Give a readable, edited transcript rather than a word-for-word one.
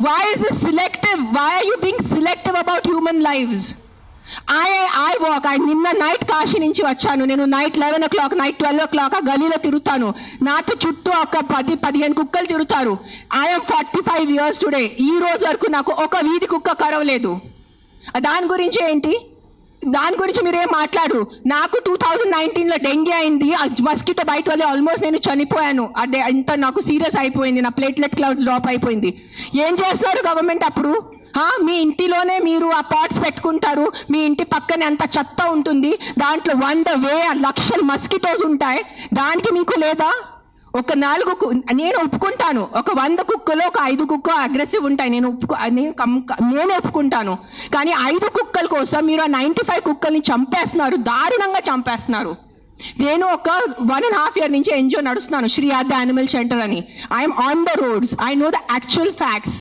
Why is this selective? Why are you being selective about human lives? I walk. నిన్న night Kashi నుంచి వచ్చాను. నేను night 11 o'clock, night 12 o'clock ఆ గలీలో తిరుగుతాను. నాతో చుట్టూ ఒక 10-15 కుక్కలు తిరుగుతారు. I'm 45 years today. ఈ రోజు వరకు నాకు ఒక వీధి కుక్క కరవలేదు. దాని గురించి ఏంటి? దాని గురించి మీరేం మాట్లాడరు. నాకు 2019లో డెంగీ అయింది. మస్కిటో బైట్ వల్ల ఆల్మోస్ట్ నేను చనిపోయాను. అదే ఇంత నాకు సీరియస్ అయిపోయింది. నా ప్లేట్లెట్ క్లౌడ్స్ డ్రాప్ అయిపోయింది. ఏం చేస్తున్నారు గవర్నమెంట్ అప్పుడు? మీ ఇంటిలోనే మీరు ఆ పాట్స్ పెట్టుకుంటారు. మీ ఇంటి పక్కనే అంత చెత్త ఉంటుంది. దాంట్లో 100,000 మస్కిటోస్ ఉంటాయి. దానికి మీకు లేదా? ఒక 4 నేను ఒప్పుకుంటాను. ఒక 100 కుక్కలు ఒక 5 కుక్క అగ్రెసివ్ ఉంటాయి. నేను ఒప్పుకుంటాను. కానీ 5 కుక్కల కోసం మీరు ఆ 95 కుక్కల్ని చంపేస్తున్నారు. దారుణంగా చంపేస్తున్నారు. నేను ఒక 1.5 year నుంచి ఎన్జిఓ నడుస్తున్నాను, శ్రీ ఆద్య యానిమల్ షెల్టర్ అని. I'm on the roads. I know the actual facts.